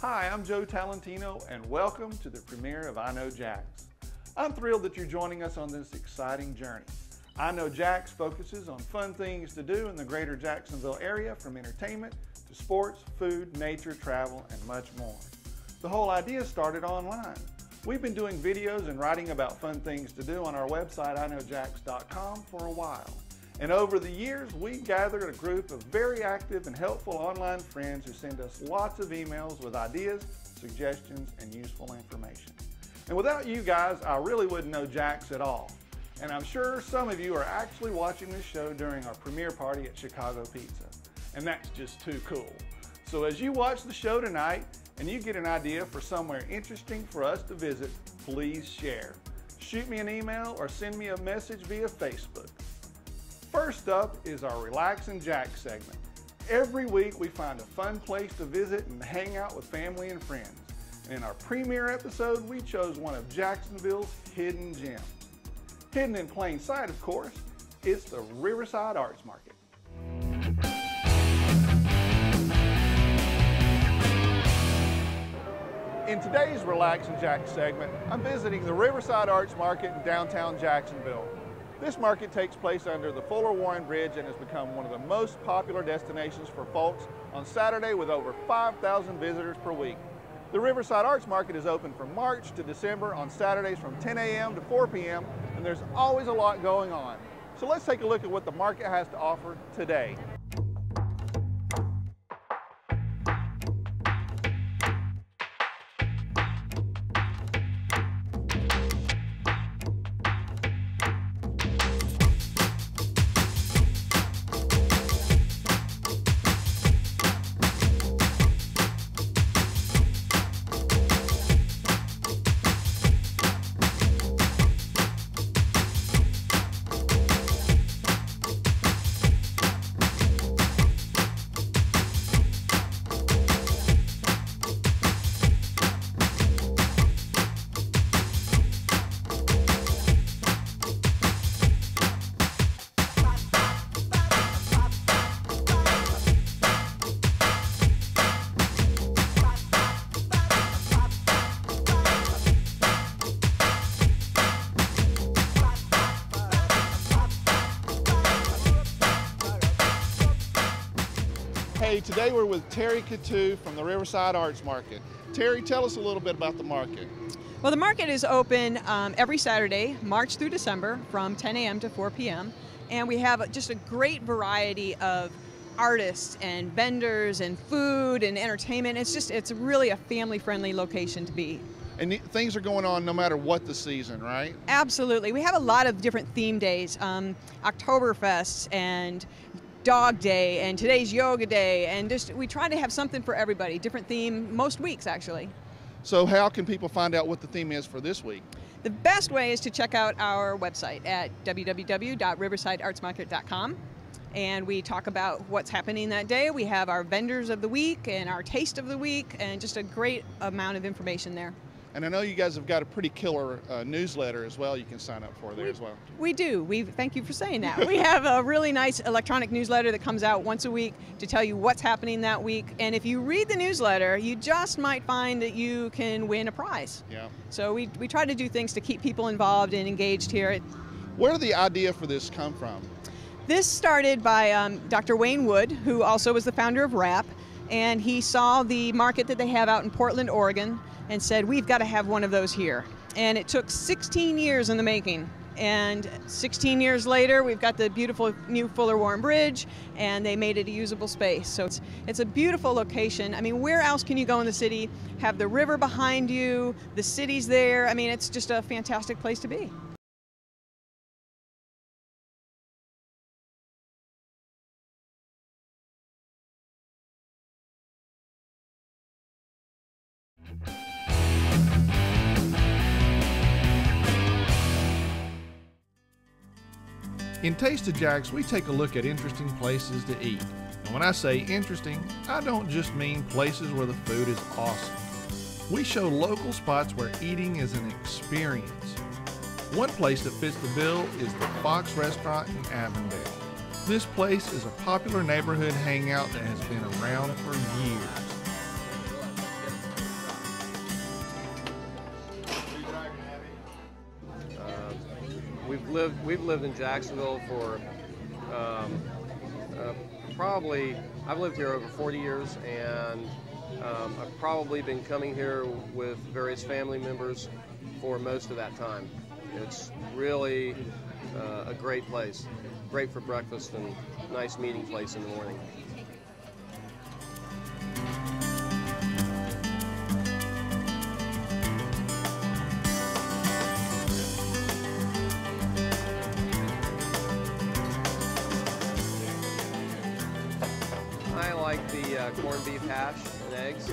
Hi, I'm Joe Talentino, and welcome to the premiere of I Know Jax. I'm thrilled that you're joining us on this exciting journey. I Know Jax focuses on fun things to do in the greater Jacksonville area, from entertainment to sports, food, nature, travel, and much more. The whole idea started online. We've been doing videos and writing about fun things to do on our website, iknowjax.com, for a while. And over the years, we gathered a group of very active and helpful online friends who send us lots of emails with ideas, suggestions, and useful information. And without you guys, I really wouldn't know Jax at all. And I'm sure some of you are actually watching this show during our premiere party at Chicago Pizza. And that's just too cool. So as you watch the show tonight and you get an idea for somewhere interesting for us to visit, please share. Shoot me an email or send me a message via Facebook. First up is our Relax and Jax segment. Every week we find a fun place to visit and hang out with family and friends. And in our premiere episode, we chose one of Jacksonville's hidden gems. Hidden in plain sight, of course, it's the Riverside Arts Market. In today's Relax and Jax segment, I'm visiting the Riverside Arts Market in downtown Jacksonville. This market takes place under the Fuller Warren Bridge and has become one of the most popular destinations for folks on Saturday, with over 5,000 visitors per week. The Riverside Arts Market is open from March to December on Saturdays from 10 a.m. to 4 p.m. and there's always a lot going on. So let's take a look at what the market has to offer today. Hey, today we're with Terry Coutu from the Riverside Arts Market. Terry, tell us a little bit about the market. Well, the market is open every Saturday, March through December, from 10 a.m. to 4 p.m. And we have just a great variety of artists and vendors and food and entertainment. It's really a family-friendly location to be. And things are going on no matter what the season, right? Absolutely. We have a lot of different theme days, Oktoberfests and Dog Day, and today's Yoga Day, and we try to have something for everybody, different theme most weeks actually. So how can people find out what the theme is for this week? The best way is to check out our website at www.riversideartsmarket.com, and we talk about what's happening that day. We have our vendors of the week and our taste of the week, and just a great amount of information there. And I know you guys have got a pretty killer newsletter as well you can sign up for there as well. We do. Thank you for saying that. We have a really nice electronic newsletter that comes out once a week to tell you what's happening that week. And if you read the newsletter, you just might find that you can win a prize. Yeah. So we try to do things to keep people involved and engaged here. Where did the idea for this come from? This started by Dr. Wayne Wood, who also was the founder of RAP. And he saw the market that they have out in Portland, Oregon, and said, we've got to have one of those here. And it took 16 years in the making. And 16 years later, we've got the beautiful new Fuller Warren Bridge, and they made it a usable space. So it's a beautiful location. I mean, where else can you go in the city? Have the river behind you, the city's there. I mean, it's just a fantastic place to be. In Taste of Jax, we take a look at interesting places to eat. And when I say interesting, I don't just mean places where the food is awesome. We show local spots where eating is an experience. One place that fits the bill is the Fox Restaurant in Avondale. This place is a popular neighborhood hangout that has been around for years. we've lived in Jacksonville for probably, I've lived here over 40 years, and I've probably been coming here with various family members for most of that time. It's really a great place, great for breakfast and nice meeting place in the morning. I like the corned beef hash and eggs,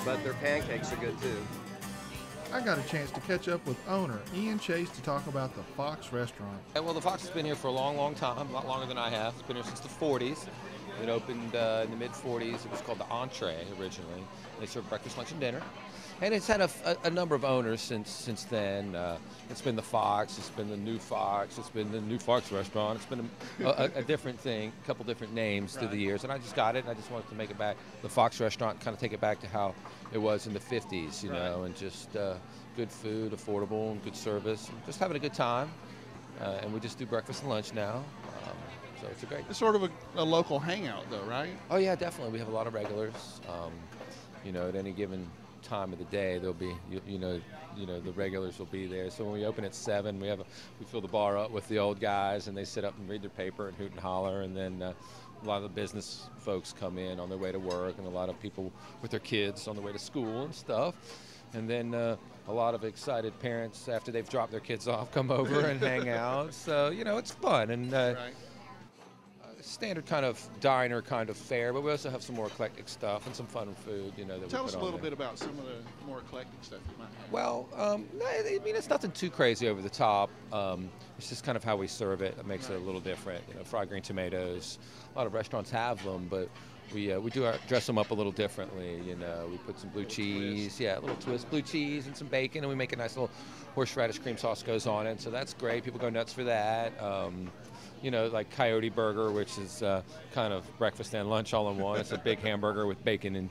but their pancakes are good too. I got a chance to catch up with owner Ian Chase to talk about the Fox restaurant. Well, the Fox has been here for a long, long time, a lot longer than I have. It's been here since the 40s. It opened in the mid-40s. It was called the Entree originally. They served breakfast, lunch, and dinner. And it's had a number of owners since then. It's been the Fox, it's been the New Fox, it's been the New Fox restaurant. It's been a different thing, a couple different names through the years. And I just got it, and I just wanted to make it back, the Fox restaurant, kind of take it back to how it was in the 50s, you know, and just good food, affordable, and good service, and just having a good time. And we just do breakfast and lunch now. So it's great. It's sort of a local hangout, though, right? Oh yeah, definitely. We have a lot of regulars. You know, at any given time of the day, there'll be you know the regulars will be there. So when we open at 7, we fill the bar up with the old guys, and they sit up and read their paper and hoot and holler. And then a lot of the business folks come in on their way to work, and a lot of people with their kids on their way to school and stuff. And then a lot of excited parents, after they've dropped their kids off, come over and hang out. So you know, it's fun and. Right. Standard kind of diner kind of fare, but we also have some more eclectic stuff and some fun food, you know. That Tell we us put a little on there. bit about some of the more eclectic stuff you might have. Well, no, I mean, it's nothing too crazy over the top. It's just kind of how we serve it that makes it a little different. You know, fried green tomatoes. A lot of restaurants have them, but we dress them up a little differently. You know, we put some blue cheese, twist. a little twist, blue cheese and some bacon, and we make a nice little horseradish cream sauce goes on it. So that's great. People go nuts for that. You know, like Coyote Burger, which is kind of breakfast and lunch all in one. It's a big hamburger with bacon and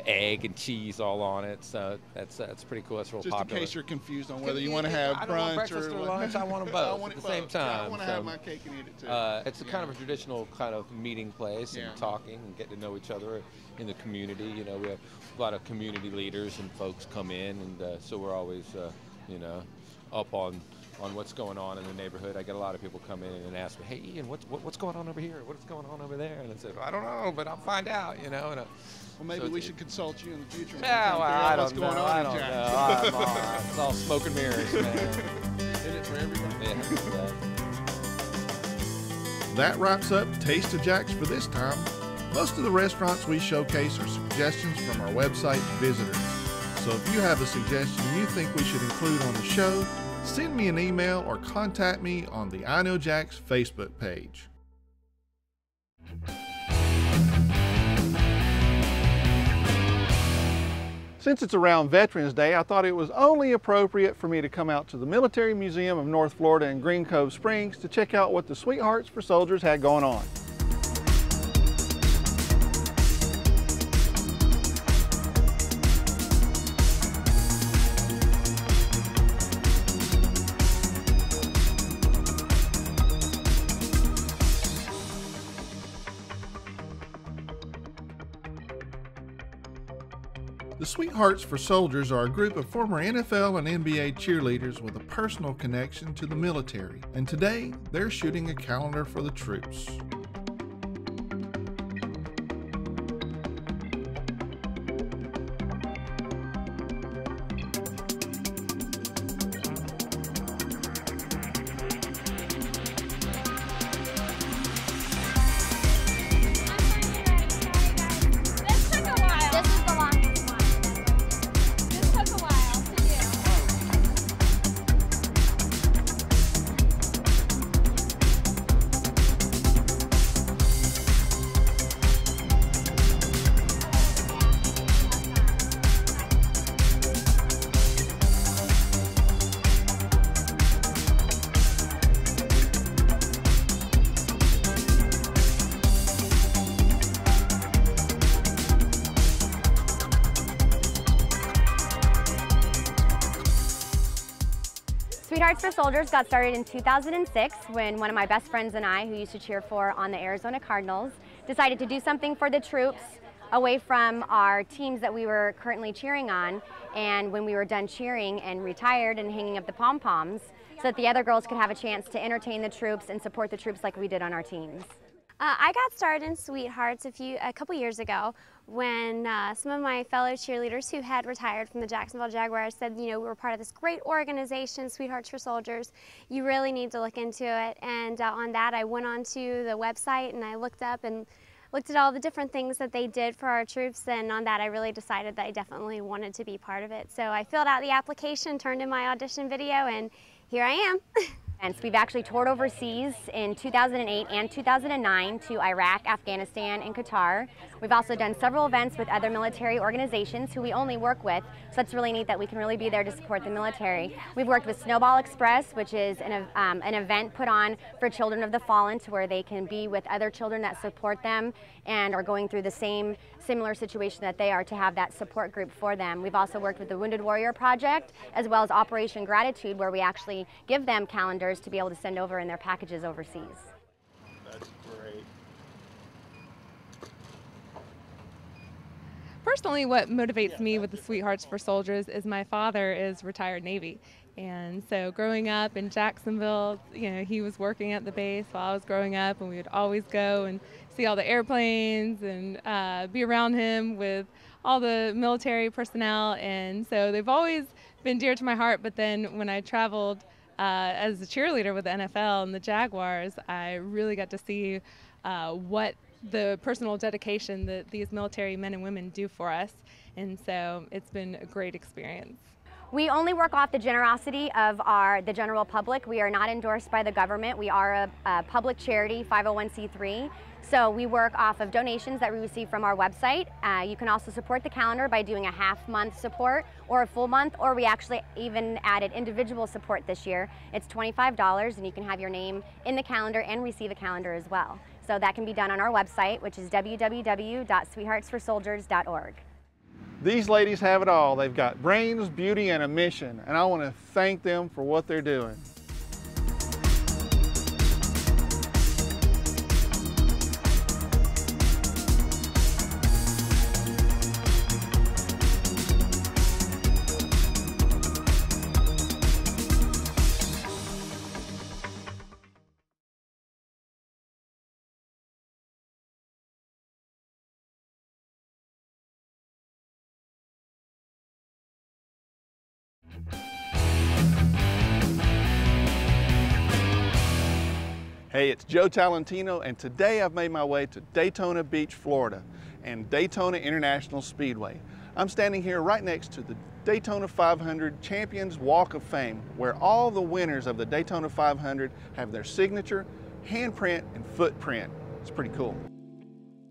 egg and cheese all on it. So that's pretty cool. That's real Just popular. in case you're confused on whether you want to have I don't want brunch breakfast or what. lunch. I want them both at the same time. I want to have my cake and eat it too. It's a kind of a traditional kind of meeting place and Yeah. talking and getting to know each other in the community. You know, we have a lot of community leaders and folks come in, and so we're always, you know, up on what's going on in the neighborhood. I get a lot of people come in and ask me, "Hey, Ian, what's going on over here? What's going on over there?" And I said, "I don't know, but I'll find out." You know. And, well, maybe we should consult you in the future. Yeah, well, I don't know. I don't Jax. know. I'm all right. It's all smoke and mirrors, man. In it for everybody. Yeah. That wraps up Taste of Jax for this time. Most of the restaurants we showcase are suggestions from our website visitors. So if you have a suggestion you think we should include on the show, send me an email or contact me on the I Know Jax Facebook page. Since it's around Veterans Day, I thought it was only appropriate for me to come out to the Military Museum of North Florida in Green Cove Springs to check out what the Sweethearts for Soldiers had going on. The Sweethearts for Soldiers are a group of former NFL and NBA cheerleaders with a personal connection to the military, and today they're shooting a calendar for the troops. Sweethearts for Soldiers got started in 2006 when one of my best friends and I, who used to cheer for on the Arizona Cardinals, decided to do something for the troops away from our teams that we were currently cheering on. And when we were done cheering and retired and hanging up the pom-poms, so that the other girls could have a chance to entertain the troops and support the troops like we did on our teams. I got started in Sweethearts a couple years ago when some of my fellow cheerleaders who had retired from the Jacksonville Jaguars said, you know, we were part of this great organization, Sweethearts for Soldiers. You really need to look into it. And on that, I went onto the website and I looked up and looked at all the different things that they did for our troops, and on that I really decided that I definitely wanted to be part of it. So I filled out the application, turned in my audition video, and here I am. And so we've actually toured overseas in 2008 and 2009 to Iraq, Afghanistan, and Qatar. We've also done several events with other military organizations who we only work with, so that's really neat that we can really be there to support the military. We've worked with Snowball Express, which is an event put on for children of the fallen to where they can be with other children that support them and are going through the similar situation that they are, to have that support group for them. We've also worked with the Wounded Warrior Project, as well as Operation Gratitude, where we actually give them calendars to be able to send over in their packages overseas. That's great. Personally, what motivates me with the Sweethearts for Soldiers is my father is retired Navy. And so growing up in Jacksonville, you know, he was working at the base while I was growing up, and we would always go and see all the airplanes and be around him with all the military personnel. And so they've always been dear to my heart. But then when I traveled as a cheerleader with the NFL and the Jaguars, I really got to see what the personal dedication that these military men and women do for us. And so it's been a great experience. We only work off the generosity of the general public. We are not endorsed by the government. We are a public charity, 501c3. So we work off of donations that we receive from our website. You can also support the calendar by doing a half-month support or a full month, or we actually even added individual support this year. It's $25, and you can have your name in the calendar and receive a calendar as well. So that can be done on our website, which is www.sweetheartsforsoldiers.org. These ladies have it all. They've got brains, beauty, and a mission, and I want to thank them for what they're doing. Hey, it's Joe Talentino, and today I've made my way to Daytona Beach, Florida, and Daytona International Speedway. I'm standing here right next to the Daytona 500 Champions Walk of Fame, where all the winners of the Daytona 500 have their signature, handprint, and footprint. It's pretty cool.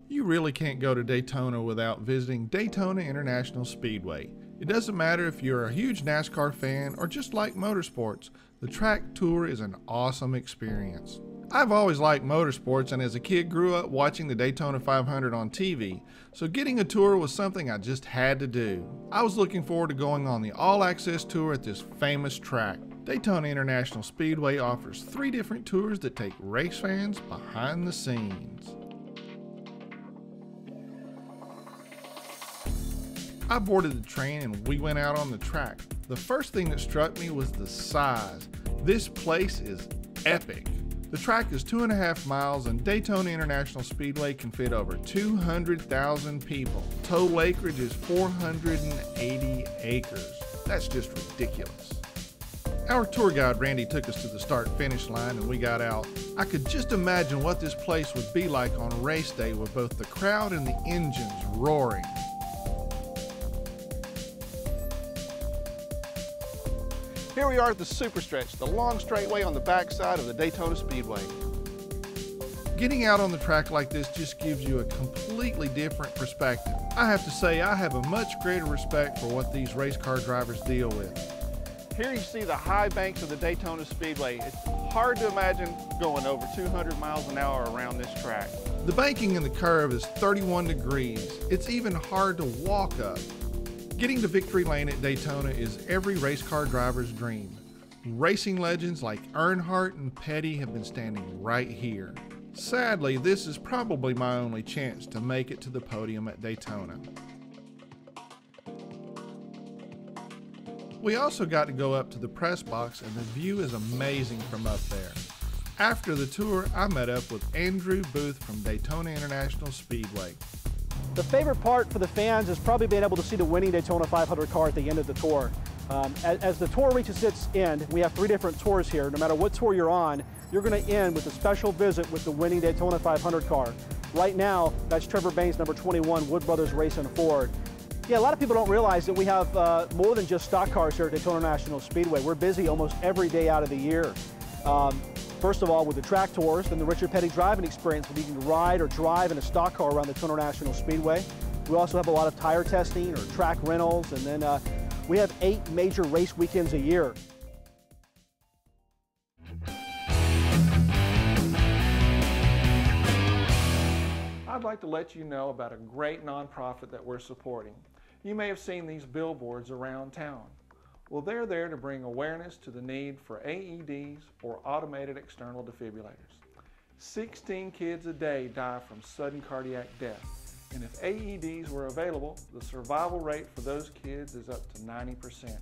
You really can't go to Daytona without visiting Daytona International Speedway. It doesn't matter if you're a huge NASCAR fan or just like motorsports, the track tour is an awesome experience. I've always liked motorsports, and as a kid grew up watching the Daytona 500 on TV, so getting a tour was something I just had to do. I was looking forward to going on the all-access tour at this famous track. Daytona International Speedway offers 3 different tours that take race fans behind the scenes. I boarded the train and we went out on the track. The first thing that struck me was the size. This place is epic. The track is 2.5 miles, and Daytona International Speedway can fit over 200,000 people. Total acreage is 480 acres. That's just ridiculous. Our tour guide Randy took us to the start-finish line and we got out. I could just imagine what this place would be like on race day with both the crowd and the engines roaring. Here we are at the Super Stretch, the long straightaway on the backside of the Daytona Speedway. Getting out on the track like this just gives you a completely different perspective. I have to say, I have a much greater respect for what these race car drivers deal with. Here you see the high banks of the Daytona Speedway. It's hard to imagine going over 200 miles an hour around this track. The banking in the curve is 31 degrees. It's even hard to walk up. Getting to victory lane at Daytona is every race car driver's dream. Racing legends like Earnhardt and Petty have been standing right here. Sadly, this is probably my only chance to make it to the podium at Daytona. We also got to go up to the press box, and the view is amazing from up there. After the tour, I met up with Andrew Booth from Daytona International Speedway. The favorite part for the fans is probably being able to see the winning Daytona 500 car at the end of the tour. As the tour reaches its end, we have 3 different tours here. No matter what tour you're on, you're going to end with a special visit with the winning Daytona 500 car. Right now, that's Trevor Bayne's number 21 Wood Brothers Racing Ford. Yeah, a lot of people don't realize that we have more than just stock cars here at Daytona International Speedway. We're busy almost every day out of the year. First of all, with the track tours, then the Richard Petty driving experience, where you can ride or drive in a stock car around the Daytona International Speedway. We also have a lot of tire testing or track rentals, and then we have 8 major race weekends a year. I'd like to let you know about a great nonprofit that we're supporting. You may have seen these billboards around town. Well, they're there to bring awareness to the need for AEDs or automated external defibrillators. 16 kids a day die from sudden cardiac death, and if AEDs were available, the survival rate for those kids is up to 90%.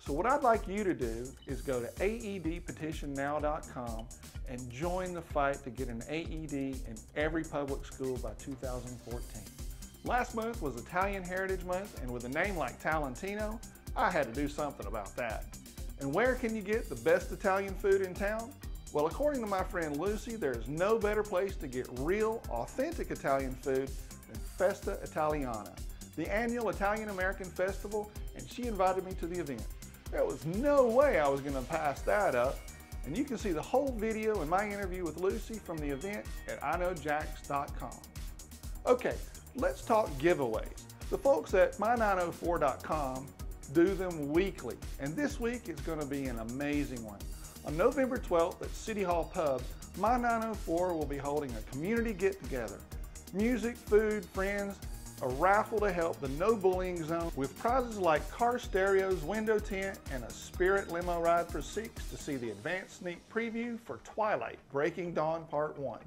So what I'd like you to do is go to aedpetitionnow.com and join the fight to get an AED in every public school by 2014. Last month was Italian Heritage Month, and with a name like Talentino, I had to do something about that. And where can you get the best Italian food in town? Well, according to my friend Lucy, there's no better place to get real, authentic Italian food than Festa Italiana, the annual Italian-American festival, and she invited me to the event. There was no way I was going to pass that up, and you can see the whole video and my interview with Lucy from the event at knowjax.com. Okay, let's talk giveaways. The folks at my904.com do them weekly, and this week it's going to be an amazing one. On November 12th at City Hall Pub, My904 will be holding a community get-together. Music, food, friends, a raffle to help the No Bullying Zone with prizes like car stereos, window tint, and a Spirit limo ride for 6 to see the advanced sneak preview for Twilight Breaking Dawn Part 1.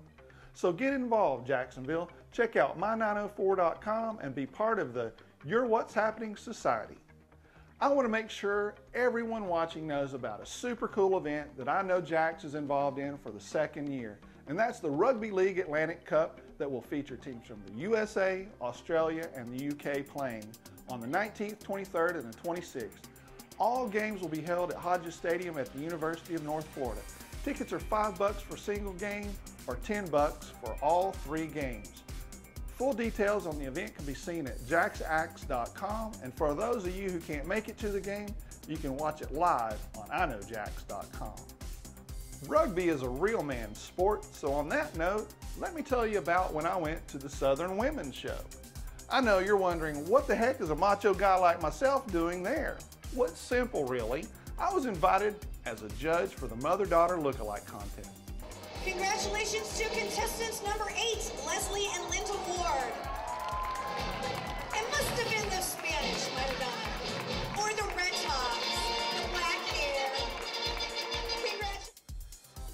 So get involved, Jacksonville. Check out my904.com and be part of the You're What's Happening Society. I want to make sure everyone watching knows about a super cool event that I Know Jax is involved in for the 2nd year, and that's the Rugby League Atlantic Cup that will feature teams from the USA, Australia, and the UK playing on the 19th, 23rd, and the 26th. All games will be held at Hodges Stadium at the University of North Florida. Tickets are $5 for single game or $10 for all 3 games. Full details on the event can be seen at jaxax.com, and for those of you who can't make it to the game, you can watch it live on knowjax.com. Rugby is a real man's sport, so on that note, let me tell you about when I went to the Southern Women's Show. I know you're wondering, what the heck is a macho guy like myself doing there? Well, it's simple, really. I was invited as a judge for the mother-daughter lookalike contest. Congratulations to contestants number 8, Leslie and Linda Ward. It must have been the Spanish Madonna, or the red tops, the black hair.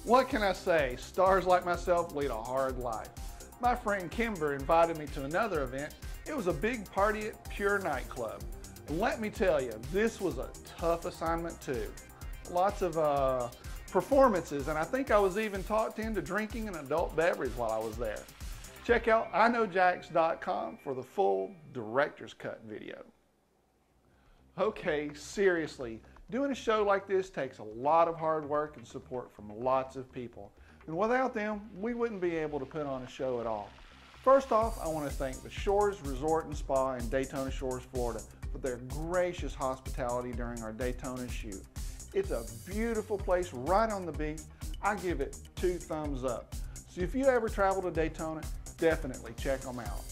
What can I say? Stars like myself lead a hard life. My friend Kimber invited me to another event. It was a big party at Pure Nightclub. And let me tell you, this was a tough assignment too. Lots of performances, and I think I was even talked into drinking an adult beverage while I was there. Check out knowjax.com for the full director's cut video. Okay, seriously, doing a show like this takes a lot of hard work and support from lots of people. And without them, we wouldn't be able to put on a show at all. First off, I want to thank the Shores Resort and Spa in Daytona Shores, Florida for their gracious hospitality during our Daytona shoot. It's a beautiful place right on the beach. I give it 2 thumbs up. So if you ever travel to Daytona, definitely check them out.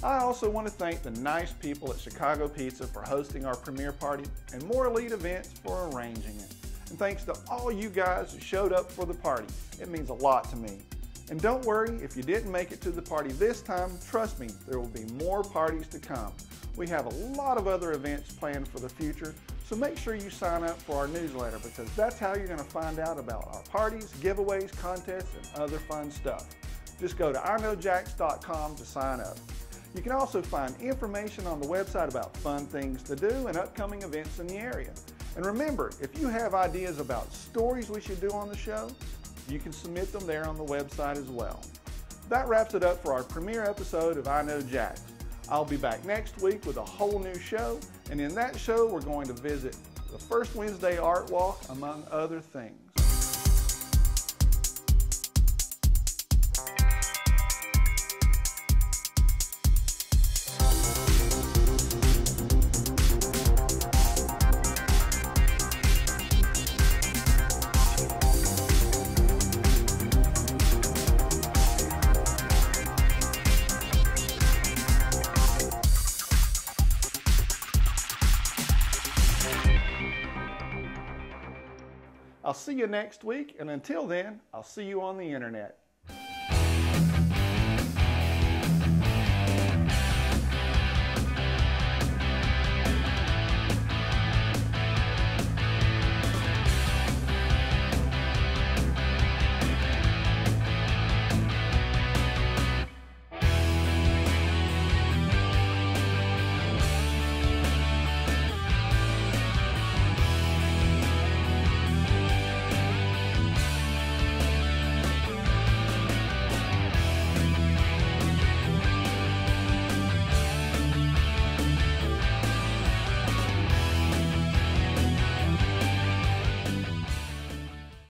I also want to thank the nice people at Chicago Pizza for hosting our premiere party and More Elite Events for arranging it. And thanks to all you guys who showed up for the party. It means a lot to me. And don't worry, if you didn't make it to the party this time, trust me, there will be more parties to come. We have a lot of other events planned for the future, So make sure you sign up for our newsletter, because that's how you're going to find out about our parties, giveaways, contests, and other fun stuff. Just go to iknowjax.com to sign up. You can also find information on the website about fun things to do and upcoming events in the area. And remember, if you have ideas about stories we should do on the show, you can submit them there on the website as well. That wraps it up for our premiere episode of I Know Jax. I'll be back next week with a whole new show, and in that show we're going to visit the First Wednesday Art Walk, among other things. I'll see you next week, and until then, I'll see you on the internet.